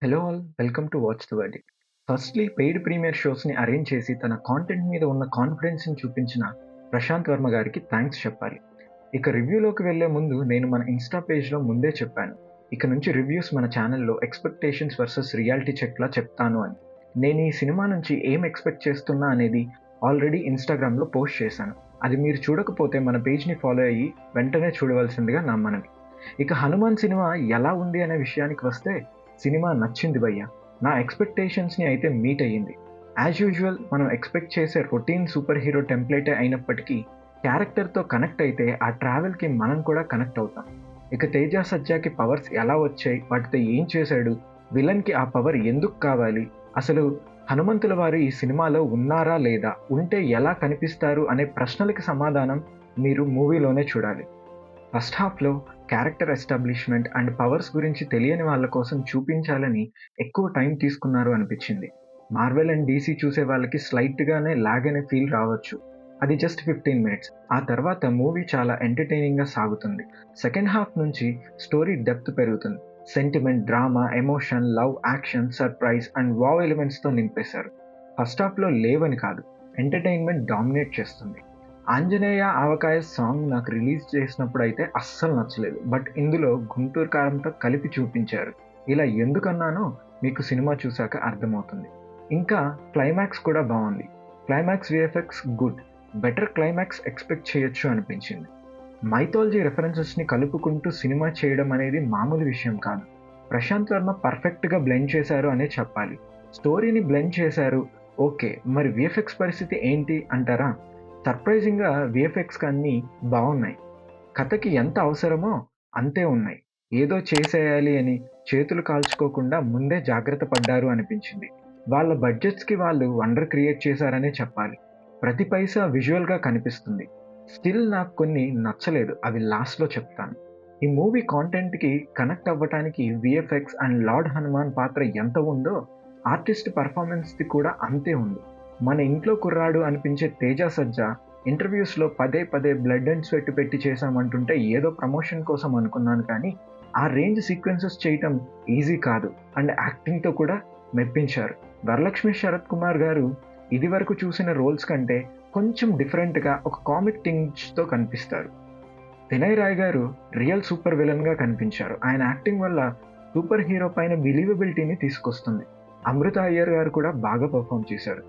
Hello all, welcome to watch the verdict. Firstly paid premiere షోస్‌ని arrange చేసి తన content మీద ఉన్న కాన్ఫిడెన్స్‌ని చూపించిన ప్రశాంత్ వర్మ గారికి థాంక్స్ చెప్పాలి. ఇక రివ్యూలోకి వెళ్ళే ముందు నేను మన ఇన్‌స్టా పేజ్‌లో ముందే చెప్పాను. ఇక నుంచి రివ్యూస్ మన ఛానెల్‌లో ఎక్స్‌పెక్టేషన్స్ వర్సెస్ రియాలిటీ చెక్‌లా చెప్తాను అని. నేను ఈ సినిమా నుంచి ఏం ఎక్స్‌పెక్ట్ చేస్తున్నా అనేది ఆల్రెడీ ఇన్‌స్టాగ్రామ్‌లో పోస్ట్ చేశాను. అది మీరు చూడకపోతే మన పేజ్‌ని ఫాలో అయ్యి వెంటనే చూడవలసిందిగా నా మనవి. ఇక 'హనుమాన్' సినిమా ఎలా ఉంది అనే విషయానికి వస్తే, సినిమా నచ్చింది భయ్యా. నా ఎక్స్‌పెక్టేషన్స్‌ని అయితే మీట్ అయ్యింది. యాజ్ యూజువల్ మనం ఎక్స్‌పెక్ట్ చేసే రొటీన్ సూపర్ హీరో టెంప్లేటే అయినప్పటికీ, క్యారెక్టర్‌తో కనెక్ట్ అయితే ఆ ట్రావెల్‌కి మనం కూడా కనెక్ట్ అవుతాం. ఇక 'తేజ సజ్జాకి' పవర్స్ ఎలా వచ్చాయి? వాటితో ఏం చేశాడు? విలన్‌కి ఆ పవర్ ఎందుకు కావాలి? అసలు హనుమంతుల వారు ఈ సినిమాలో ఉన్నారా లేదా? ఉంటే ఎలా కనిపిస్తారు? అనే ప్రశ్నలకి సమాధానం మీరు మూవీలోనే చూడాలి. ఫస్ట్ హాఫ్‌లో క్యారెక్టర్ ఎస్టాబ్లిష్‌మెంట్ అండ్ పవర్స్ గురించి తెలియని వాళ్ళ కోసం చూపించాలని ఎక్కువ టైం తీసుకున్నారు అనిపిచ్చింది. మార్వెల్ అండ్ డీసీ చూసే వాళ్ళకి స్లైట్‌గానే లాగ్ అనే ఫీల్ రావచ్చు. అది జస్ట్ 15 మినిట్స్. ఆ తర్వాత మూవీ చాలా ఎంటర్‌టైనింగ్‌గా సాగుతుంది. సెకండ్ హాఫ్ నుంచి స్టోరీ డెప్త్ పెరుగుతుంది. Sentiment, drama, emotion, love, action, surprise and wow ఎలిమెంట్స్‌తో నింపేశారు. ఫస్ట్ హాఫ్‌లో లేవని కాదు, ఎంటర్‌టైన్‌మెంట్ డామినేట్ చేస్తుంది. 'ఆంజనేయ ఆవకాయ' సాంగ్ నాకు రిలీజ్ చేసినప్పుడైతే అస్సలు నచ్చలేదు. బట్ ఇందులో గుంటూరు కారంతో కలిపి చూపించారు. ఇలా ఎందుకన్నానో మీకు సినిమా చూసాక అర్థమవుతుంది. ఇంకా క్లైమాక్స్ కూడా బావుంది. Climax VFX good. Better climax expect చేయొచ్చు అనిపించింది. మైథాలజీ రెఫరెన్సెస్‌ని కలుపుకుంటూ సినిమా చేయడం అనేది మామూలు విషయం కాదు. ప్రశాంత్ వర్మ పర్ఫెక్ట్‌గా బ్లెండ్ చేశారు అనే చెప్పాలి. స్టోరీని బ్లెండ్ చేశారు. ఓకే. మరి వీఎఫ్ఎక్స్ పరిస్థితి ఏంటి అంటారా? సర్ప్రైజింగ్‌గా వీఎఫ్ఎక్స్ అన్నీ బావున్నాయి. కథకి ఎంత అవసరమో అంతే ఉన్నాయి. ఏదో చేసేయాలి అని చేతులు కాల్చుకోకుండా ముందే జాగ్రత్త పడ్డారు అనిపించింది. వాళ్ళ బడ్జెట్స్‌కి వాళ్ళు వండర్ క్రియేట్ చేశారనే చెప్పాలి. ప్రతి పైసా విజువల్‌గా కనిపిస్తుంది. స్టిల్ నాకు కొన్ని నచ్చలేదు. అవి లాస్ట్‌లో చెప్తాను. ఈ మూవీ కాంటెంట్‌కి కనెక్ట్ అవ్వటానికి వీఎఫ్ఎక్స్ అండ్ లార్డ్ హనుమాన్ పాత్ర ఎంత ఉందో, ఆర్టిస్ట్ పెర్ఫార్మన్స్‌ది కూడా అంతే ఉంది. మన ఇంట్లో కుర్రాడు అనిపించే 'తేజ సజ్జా' ఇంటర్వ్యూస్‌లో పదే పదే బ్లడ్ అండ్ స్వెట్ పెట్టి చేశామంటుంటే ఏదో ప్రమోషన్ కోసం అనుకున్నాను కానీ, ఆ రేంజ్ సీక్వెన్సెస్ చేయటం ఈజీ కాదు. అండ్ యాక్టింగ్‌తో కూడా మెప్పించారు. వరలక్ష్మి శరత్ కుమార్ గారు ఇదివరకు చూసిన రోల్స్ కంటే కొంచెం డిఫరెంట్‌గా ఒక కామిక్ టింజ్‌తో కనిపిస్తారు. వినయ్ రాయ్ గారు రియల్ సూపర్ విలన్‌గా కనిపించారు. ఆయన యాక్టింగ్ వల్ల సూపర్ హీరో పైన బిలీవబిలిటీని తీసుకొస్తుంది. అమృత అయ్యర్ గారు కూడా బాగా పెర్ఫార్మ్ చేశారు.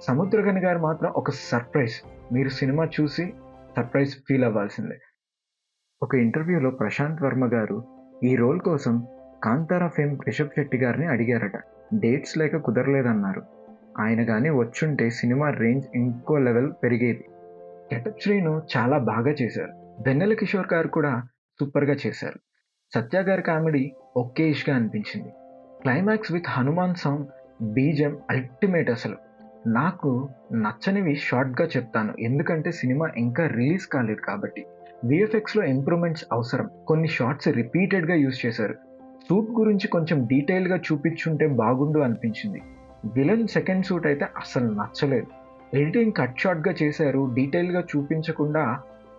సముద్రగని గారు మాత్రం ఒక సర్ప్రైజ్. మీరు సినిమా చూసి సర్ప్రైజ్ ఫీల్ అవ్వాల్సిందే. ఒక ఇంటర్వ్యూలో ప్రశాంత్ వర్మ గారు ఈ రోల్ కోసం కాంతార ఫేమ్ రిషబ్ శెట్టి గారిని అడిగారట. డేట్స్ లేక కుదరలేదన్నారు. ఆయన గాని వచ్చుంటే సినిమా రేంజ్ ఇంకో లెవెల్ పెరిగేది. గెటప్ శ్రీను చాలా బాగా చేశారు. వెన్నెల కిషోర్ గారు కూడా సూపర్‌గా చేశారు. సత్య గారి కామెడీ ఓకేయిష్‌గా అనిపించింది. Climax with Hanuman song BGM ultimate అసలు. నాకు నచ్చనివి షార్ట్‌గా చెప్తాను. ఎందుకంటే సినిమా ఇంకా రిలీజ్ కాలేదు కాబట్టి. వీఎఫ్ఎక్స్‌లో ఇంప్రూవ్‌మెంట్స్ అవసరం. కొన్ని షాట్స్ రిపీటెడ్‌గా యూజ్ చేశారు. సూట్ గురించి కొంచెం డీటెయిల్‌గా చూపిచ్చుంటే బాగుండు అనిపించింది. విలన్ సెకండ్ సూట్ అయితే అస్సలు నచ్చలేదు. ఎడిటింగ్ కట్ షార్ట్‌గా చేశారు. డీటెయిల్‌గా చూపించకుండా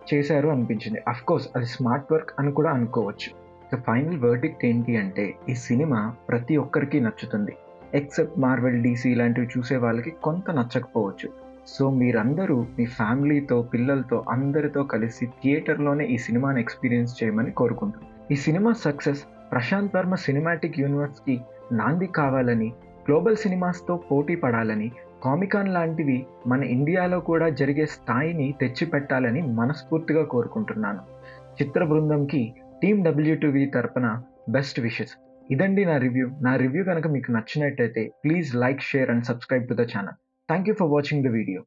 చేశారు అనిపించింది. అఫ్‌కోర్స్ అది స్మార్ట్ వర్క్ అని కూడా అనుకోవచ్చు. ఇక ఫైనల్ వర్డిక్ట్ ఏంటి అంటే, ఈ సినిమా ప్రతి ఒక్కరికి నచ్చుతుంది. ఎక్సెప్ట్ మార్వెల్, డీసీ ఇలాంటివి చూసే వాళ్ళకి కొంత నచ్చకపోవచ్చు. సో మీరందరూ మీ ఫ్యామిలీతో, పిల్లలతో అందరితో కలిసి థియేటర్‌లోనే ఈ సినిమాని ఎక్స్‌పీరియన్స్ చేయమని కోరుకుంటున్నాను. ఈ cinema success Prashanth Varma cinematic యూనివర్స్‌కి నాంది కావాలని, గ్లోబల్ సినిమాస్‌తో పోటీ పడాలని, కామికాన్ లాంటివి మన ఇండియాలో కూడా జరిగే స్థాయిని తెచ్చిపెట్టాలని మనస్ఫూర్తిగా కోరుకుంటున్నాను. చిత్ర బృందంకి టీమ్ డబ్ల్యూ2వి తరపున బెస్ట్ విషెస్. ఇదండి నా రివ్యూ. నా రివ్యూ గనక మీకు నచ్చినట్టయితే please like, share and subscribe to the channel. Thank you for watching the video.